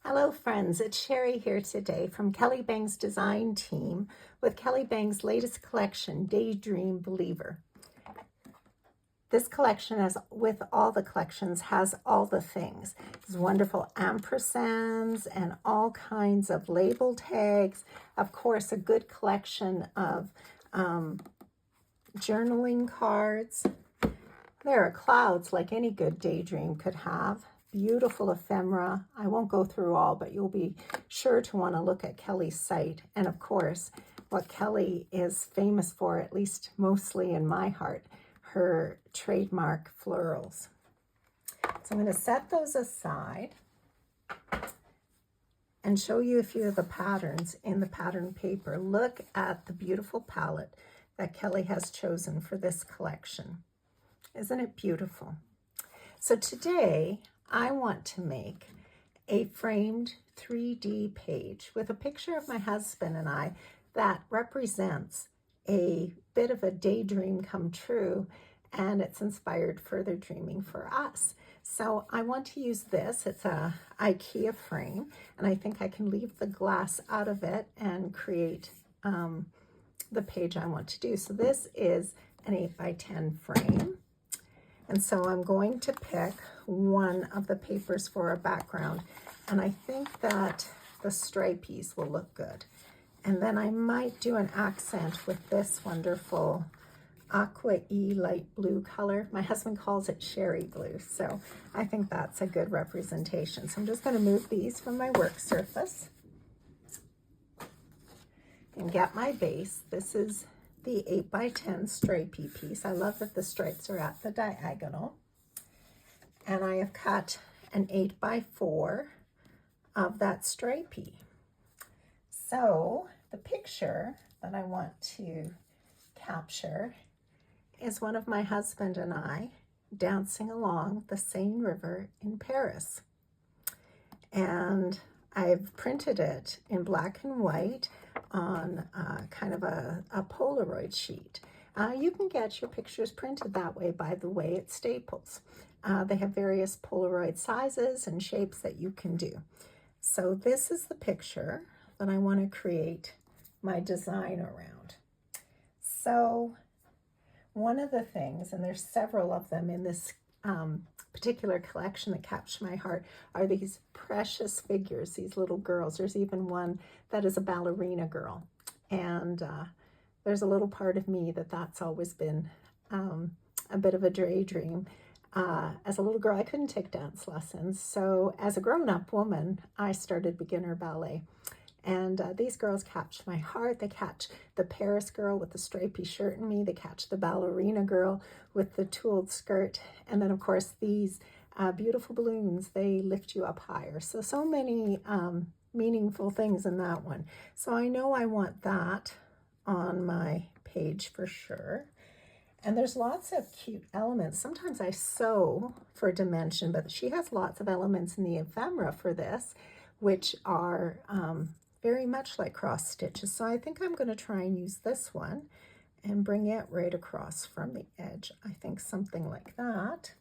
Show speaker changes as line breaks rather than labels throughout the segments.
Hello friends, it's Sherry here today from Kelly Bang's design team with Kelly Bang's latest collection, Daydream Believer. This collection, as with all the collections, has all the things. There's wonderful ampersands and all kinds of label tags. Of course, a good collection of journaling cards. There are clouds like any good daydream could have. Beautiful ephemera. I won't go through all, but you'll be sure to want to look at Kelly's site. And of course, what Kelly is famous for, at least mostly in my heart, her trademark florals. So I'm going to set those aside and show you a few of the patterns in the pattern paper. Look at the beautiful palette that Kelly has chosen for this collection. Isn't it beautiful? So today, I want to make a framed 3D page with a picture of my husband and I that represents a bit of a daydream come true, and it's inspired further dreaming for us. So I want to use this. It's a IKEA frame, and I think I can leave the glass out of it and create the page I want to do. So this is an 8x10 frame. And so I'm going to pick one of the papers for a background, and I think that the stripies will look good. And then I might do an accent with this wonderful aqua light blue color. My husband calls it sherry blue, so I think that's a good representation. So I'm just going to move these from my work surface and get my base. This is the 8x10 stripey piece. I love that the stripes are at the diagonal. And I have cut an 8x4 of that stripey. So the picture that I want to capture is one of my husband and I dancing along the Seine River in Paris. And I've printed it in black and white on kind of a Polaroid sheet. You can get your pictures printed that way, by the way, at Staples. They have various Polaroid sizes and shapes that you can do. So this is the picture that I want to create my design around. So one of the things, and there's several of them in this particular collection that capture my heart, are these precious figures, these little girls. There's even one that is a ballerina girl, and there's a little part of me that's always been a bit of a daydream. As a little girl, I couldn't take dance lessons, so as a grown-up woman, I started beginner ballet. And these girls catch my heart. They catch the Paris girl with the stripy shirt in me. They catch the ballerina girl with the tulled skirt. And then, of course, these beautiful balloons, they lift you up higher. So many meaningful things in that one. So I know I want that on my page for sure. And there's lots of cute elements. Sometimes I sew for dimension, but she has lots of elements in the ephemera for this, which are very much like cross stitches. So I think I'm going to try and use this one and bring it right across from the edge. I think something like that.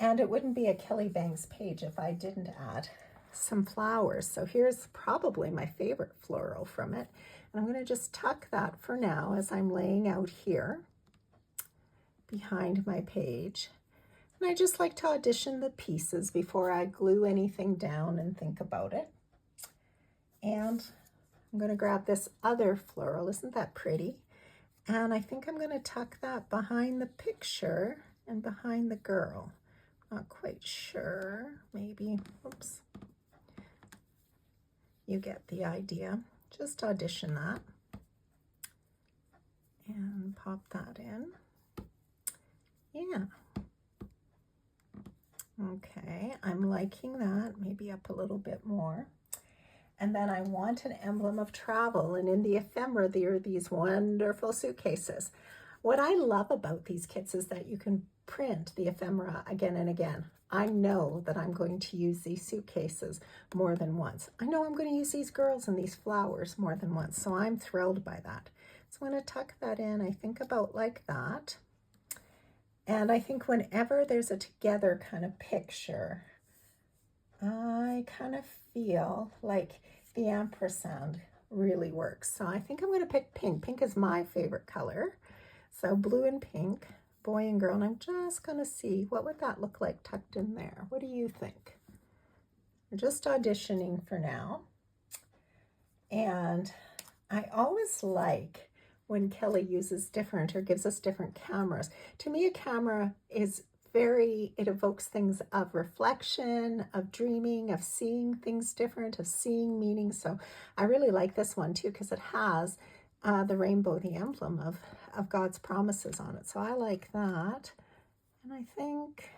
And it wouldn't be a Kelly Bang's page if I didn't add some flowers. So here's probably my favorite floral from it. And I'm going to just tuck that for now as I'm laying out here behind my page. And I just like to audition the pieces before I glue anything down and think about it. And I'm going to grab this other floral. Isn't that pretty? And I think I'm going to tuck that behind the picture and behind the girl. Not quite sure. Maybe. Oops. You get the idea. Just audition that. And pop that in. Yeah. Okay, I'm liking that. Maybe up a little bit more. And then I want an emblem of travel. And in the ephemera, there are these wonderful suitcases. What I love about these kits is that you can print the ephemera again and again. I know that I'm going to use these suitcases more than once. I know I'm going to use these girls and these flowers more than once. So I'm thrilled by that. So I'm going to tuck that in, I think about like that. And I think whenever there's a together kind of picture, I kind of feel like the ampersand really works. So I think I'm going to pick pink. Pink is my favorite color. So blue and pink, boy and girl. And I'm just going to see what would that look like tucked in there. What do you think? We're just auditioning for now. And I always like when Kelly uses different or gives us different cameras. To me, a camera is it evokes things of reflection, of dreaming, of seeing things different, of seeing meaning. So I really like this one too, because it has the rainbow, the emblem of God's promises on it. So I like that. And I think,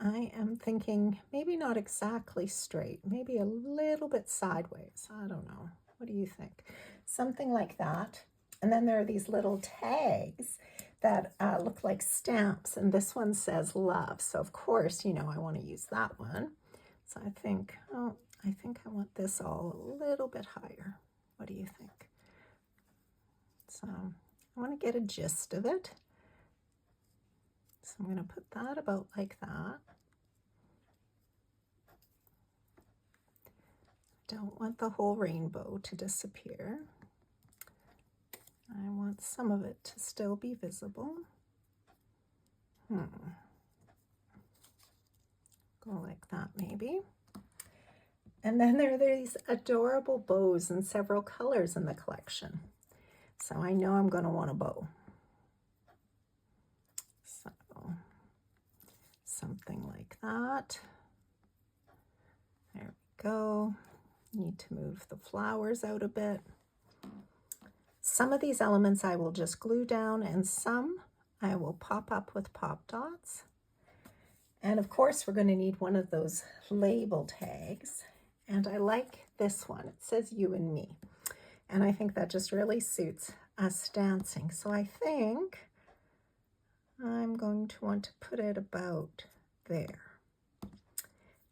I am thinking maybe not exactly straight, maybe a little bit sideways. I don't know. What do you think? Something like that. And then there are these little tags that look like stamps, and this one says love. So of course, you know, I want to use that one. So I think I want this all a little bit higher. What do you think? So I want to get a gist of it. So I'm going to put that about like that. Don't want the whole rainbow to disappear. I want some of it to still be visible. Go like that maybe. And then there are these adorable bows in several colors in the collection. So I know I'm going to want a bow. So something like that. There we go. Need to move the flowers out a bit. Some of these elements I will just glue down, and some I will pop up with pop dots. And of course, we're going to need one of those label tags. And I like this one. It says you and me. And I think that just really suits us dancing. So I think I'm going to want to put it about there.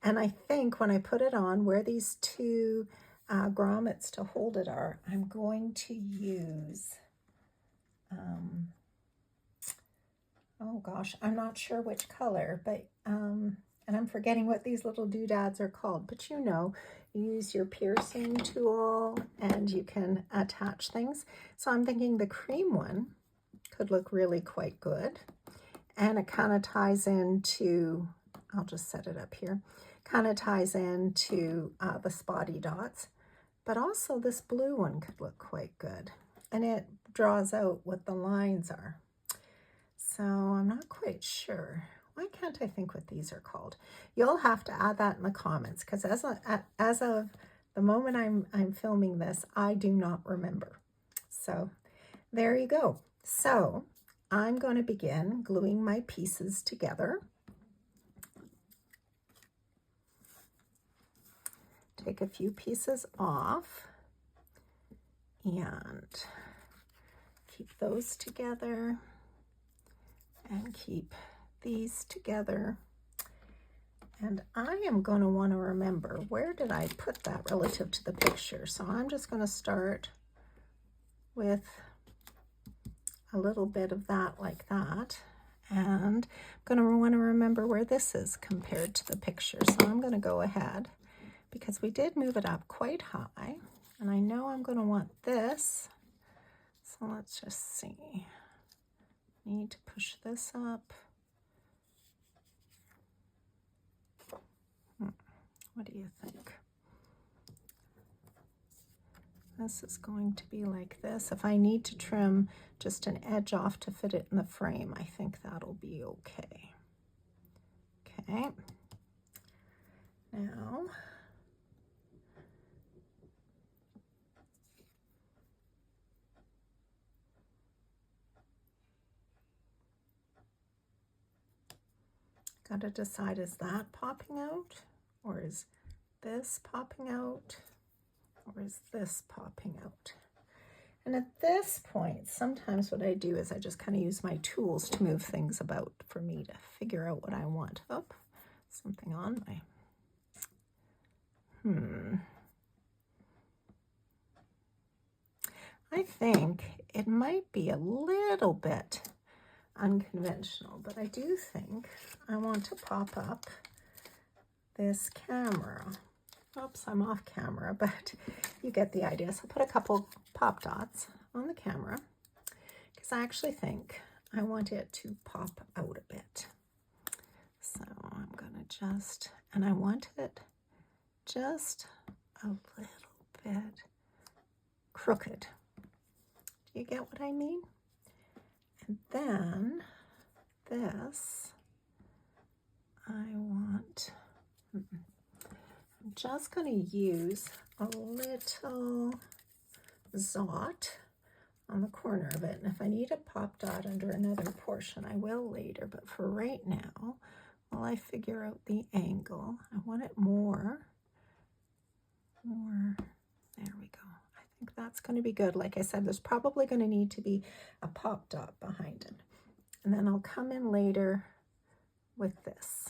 And I think when I put it on, where these two grommets to hold it are, I'm going to use, oh gosh, I'm not sure which color, but, and I'm forgetting what these little doodads are called, but you know, you use your piercing tool and you can attach things. So I'm thinking the cream one could look really quite good. And it kind of ties into, I'll just set it up here, kind of ties into the spotty dots. But also this blue one could look quite good. And it draws out what the lines are. So I'm not quite sure. Why can't I think what these are called? You'll have to add that in the comments, because as of the moment I'm filming this, I do not remember. So there you go. So I'm going to begin gluing my pieces together. Take a few pieces off and keep those together and keep these together. And I am going to want to remember, where did I put that relative to the picture? So I'm just going to start with a little bit of that like that. And I'm going to want to remember where this is compared to the picture. So I'm going to go ahead, because we did move it up quite high, and I know I'm going to want this. So let's just see. Need to push this up. What do you think? This is going to be like this. If I need to trim just an edge off to fit it in the frame, I think that'll be okay. Okay. Now, got to decide, is that popping out, or is this popping out, or is this popping out? And at this point, sometimes what I do is I just kind of use my tools to move things about for me to figure out what I want. Oh, something on my, I think it might be a little bit unconventional, but I do think I want to pop up this camera. Oops, I'm off camera, but you get the idea. So put a couple pop dots on the camera because I actually think I want it to pop out a bit. So I'm gonna just, and I want it just a little bit crooked. Do you get what I mean? And then this, I want, I'm just going to use a little Zot on the corner of it. And if I need a pop dot under another portion, I will later. But for right now, while I figure out the angle, I want it more, there we go. I think that's going to be good. Like I said, there's probably going to need to be a pop dot behind it. And then I'll come in later with this.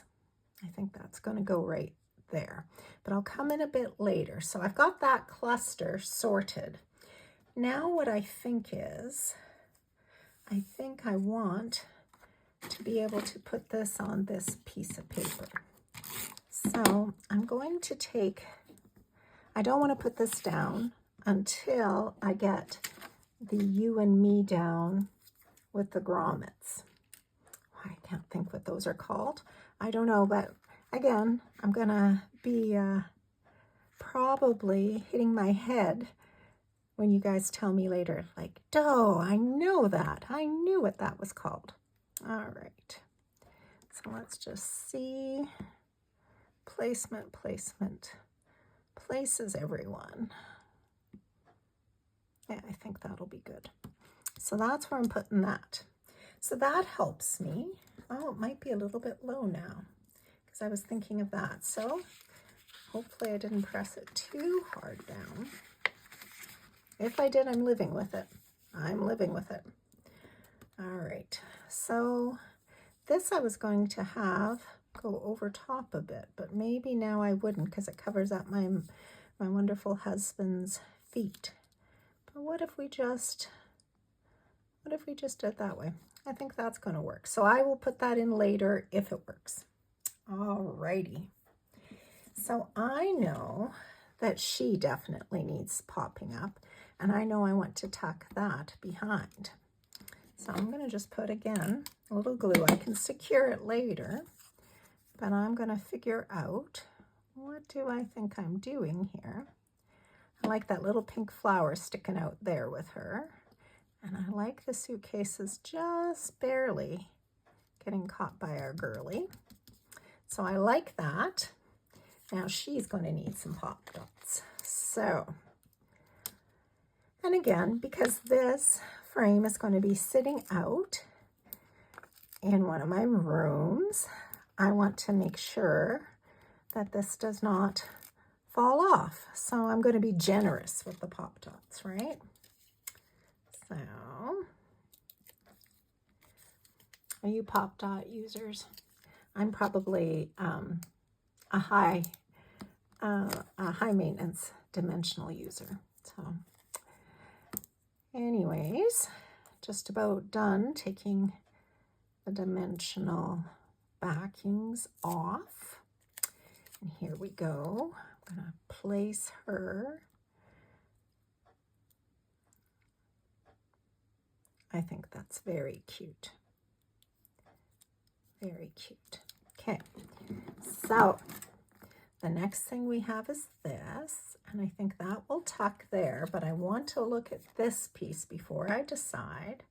I think that's going to go right there, but I'll come in a bit later. So I've got that cluster sorted. Now what I think is, I think I want to be able to put this on this piece of paper. So I'm going to take, I don't want to put this down until I get the you and me down with the grommets. I can't think what those are called. I don't know, but again, I'm gonna be probably hitting my head when you guys tell me later, like, "Duh, I know that. I knew what that was called." All right. So let's just see. Placement, placement. Places everyone. Yeah, I think that'll be good. So that's where I'm putting that. So that helps me. Oh, it might be a little bit low now because I was thinking of that. So hopefully I didn't press it too hard down. If I did, I'm living with it. I'm living with it. All right. So this I was going to have go over top a bit, but maybe now I wouldn't because it covers up my wonderful husband's feet. But what if we just did it that way? I think that's going to work. So I will put that in later if it works. All righty. So I know that she definitely needs popping up, and I know I want to tuck that behind. So I'm going to just put, again, a little glue. I can secure it later, but I'm going to figure out what do I think I'm doing here. I like that little pink flower sticking out there with her. And I like the suitcases just barely getting caught by our girly. So I like that. Now she's going to need some pop dots. So, and again, because this frame is going to be sitting out in one of my rooms, I want to make sure that this does not fall off. So I'm going to be generous with the pop dots, right? So, are you pop dot users? I'm probably a high maintenance dimensional user. So, anyways, just about done taking the dimensional backings off. And here we go. I'm gonna place her. I think that's very cute. Very cute. Okay, so the next thing we have is this, and I think that will tuck there, but I want to look at this piece before I decide.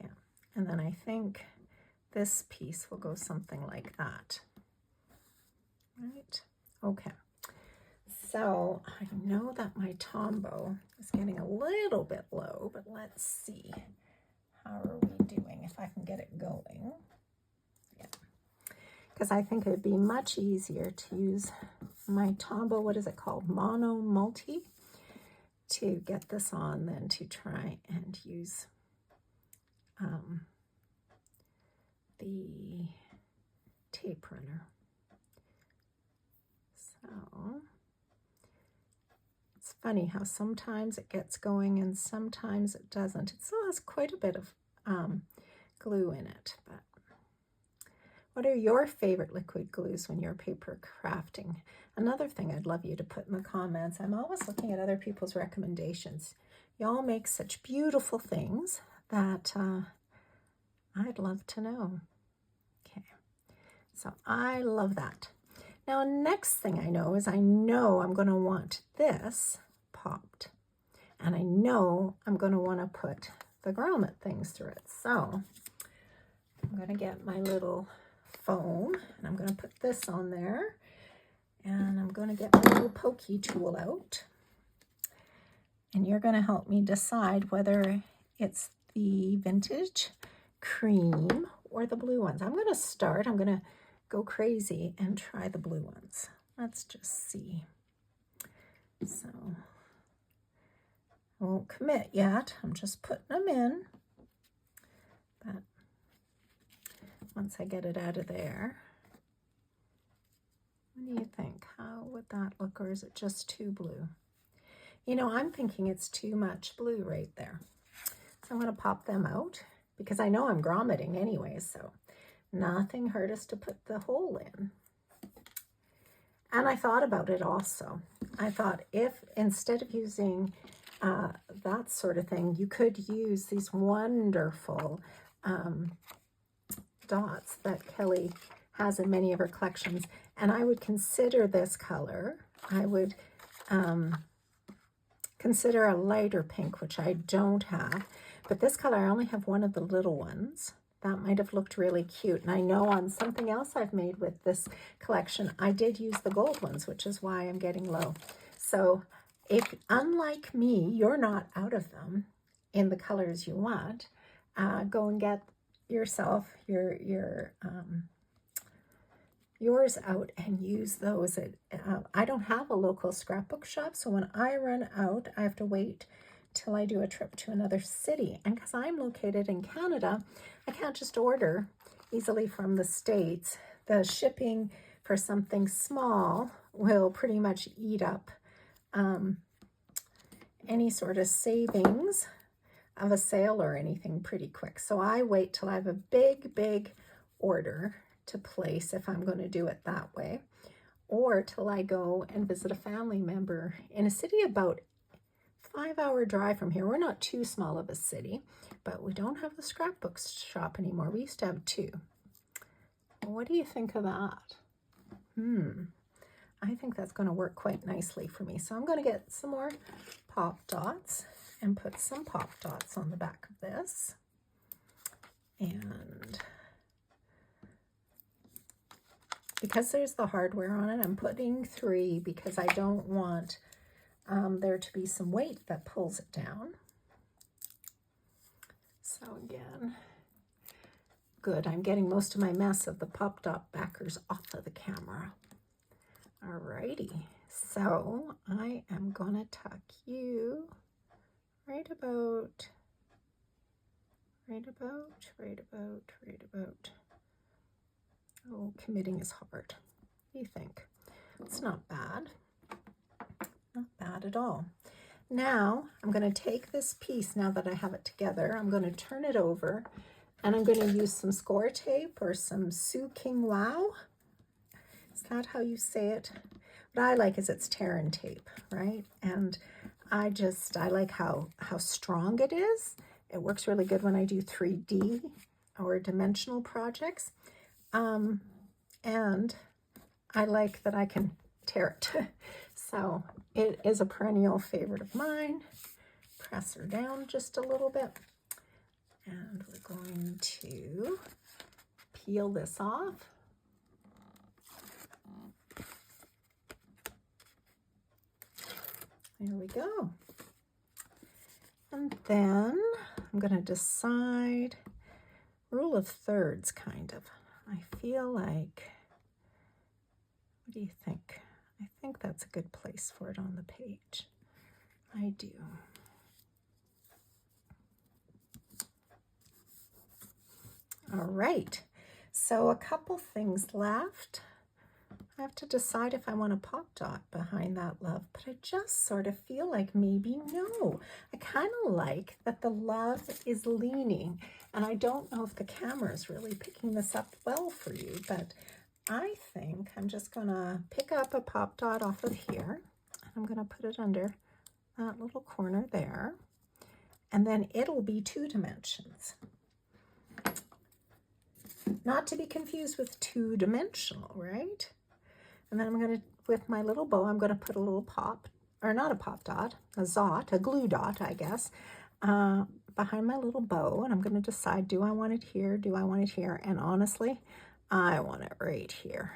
Yeah, and then I think this piece will go something like that. Right? Okay. So I know that my Tombow is getting a little bit low, but let's see. How are we doing if I can get it going? Yeah. Because I think it would be much easier to use my Tombow, what is it called? Mono Multi, to get this on than to try and use the tape runner. So it's funny how sometimes it gets going and sometimes it doesn't. It still has quite a bit of glue in it, but What are your favorite liquid glues when you're paper crafting? Another thing I'd love you to put in the comments. I'm always looking at other people's recommendations. Y'all make such beautiful things that I'd love to know. Okay, so I love that. Now, next thing I know is I'm going to want this popped. And I know I'm going to want to put the grommet things through it. So I'm going to get my little foam and I'm going to put this on there. And I'm going to get my little pokey tool out. And you're going to help me decide whether it's the vintage cream or the blue ones. I'm going to go crazy and try the blue ones. Let's just see. So I won't commit yet. I'm just putting them in. But once I get it out of there, what do you think? How would that look, or is it just too blue? You know, I'm thinking it's too much blue right there. So I'm going to pop them out because I know I'm grommeting anyway, so nothing hurt us to put the hole in. And I thought about it also. I thought if instead of using that sort of thing, you could use these wonderful dots that Kelly has in many of her collections. And I would consider this color. I would consider a lighter pink, which I don't have. But this color, I only have one of the little ones. That might have looked really cute. And I know on something else I've made with this collection, I did use the gold ones, which is why I'm getting low. So if, unlike me, you're not out of them in the colors you want, go and get yourself yours out and use those. I don't have a local scrapbook shop, so when I run out, I have to wait till I do a trip to another city. And because I'm located in Canada, I can't just order easily from the States. The shipping for something small will pretty much eat up any sort of savings of a sale or anything pretty quick. So I wait till I have a big order to place if I'm going to do it that way, or till I go and visit a family member in a city about 5-hour drive from here. We're not too small of a city, but we don't have the scrapbook shop anymore. We used to have 2. What do you think of that? I think that's going to work quite nicely for me. So I'm going to get some more pop dots and put some pop dots on the back of this. And because there's the hardware on it, I'm putting 3 because I don't want there to be some weight that pulls it down. So again, good. I'm getting most of my mess of the pop dot backers off of the camera. Alrighty, so I am gonna tuck you right about. Oh, committing is hard. What do you think? It's not bad. Not bad at all. Now, I'm going to take this piece, now that I have it together, I'm going to turn it over, and I'm going to use some score tape or some Su King Wow. Is that how you say it? What I like is it's Terran tape, right? And I like how strong it is. It works really good when I do 3D or dimensional projects. And I like that I can tear it. So it is a perennial favorite of mine. Press her down just a little bit. And we're going to peel this off. There we go. And then I'm going to decide, rule of thirds, kind of. I feel like, what do you think? I think that's a good place for it on the page. I do. All right, so a couple things left. I have to decide if I want a pop dot behind that love, but I just sort of feel like maybe no. I kind of like that the love is leaning, and I don't know if the camera is really picking this up well for you, but I think I'm just gonna pick up a pop dot off of here, and I'm gonna put it under that little corner there, and then it'll be 2 dimensions. Not to be confused with 2-dimensional, right? And then I'm going to, with my little bow, I'm going to put a little pop, or not a pop dot, a glue dot, I guess, behind my little bow. And I'm going to decide, do I want it here? Do I want it here? And honestly, I want it right here.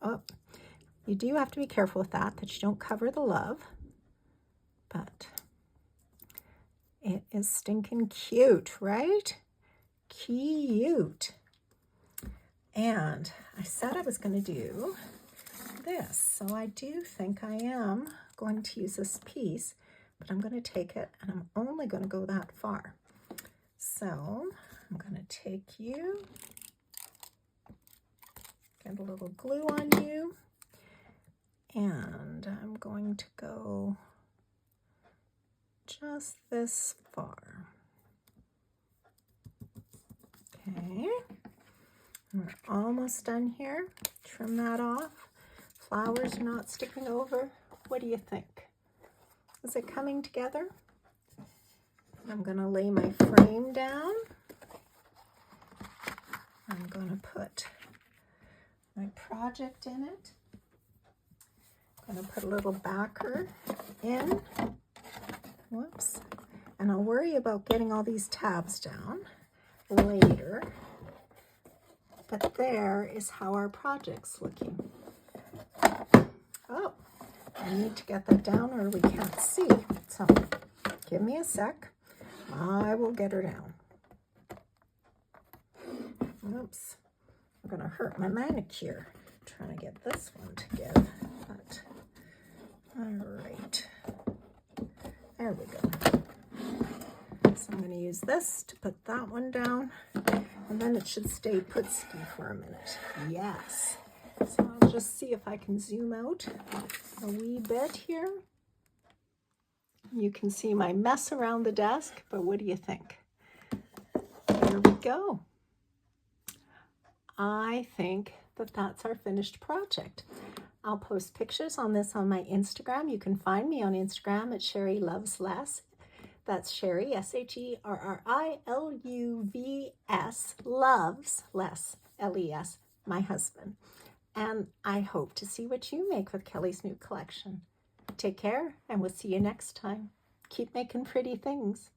Oh, you do have to be careful with that you don't cover the love. But it is stinking cute, right? Cute. And I said I was going to do this, so I do think I am going to use this piece, but I'm going to take it and I'm only going to go that far. So I'm going to take you, get a little glue on you, and I'm going to go just this far. Okay, we're almost done here. Trim that off. Flowers are not sticking over. What do you think? Is it coming together? I'm going to lay my frame down. I'm going to put my project in it. I'm going to put a little backer in. Whoops. And I'll worry about getting all these tabs down later. But there is how our project's looking. Oh, I need to get that down or we can't see. So give me a sec. I will get her down. Oops. I'm going to hurt my manicure trying to get this one to give. But, all right. There we go. So I'm going to use this to put that one down. And then it should stay put-ski for a minute. Yes. So I'll just see if I can zoom out a wee bit here. You can see my mess around the desk, but what do you think? There we go. I think that that's our finished project. I'll post pictures on this on my Instagram. You can find me on Instagram at Sherry Loves Less. That's Sherry, SherriLuvs, loves less, LES, my husband. And I hope to see what you make with Kelly's new collection. Take care, and we'll see you next time. Keep making pretty things.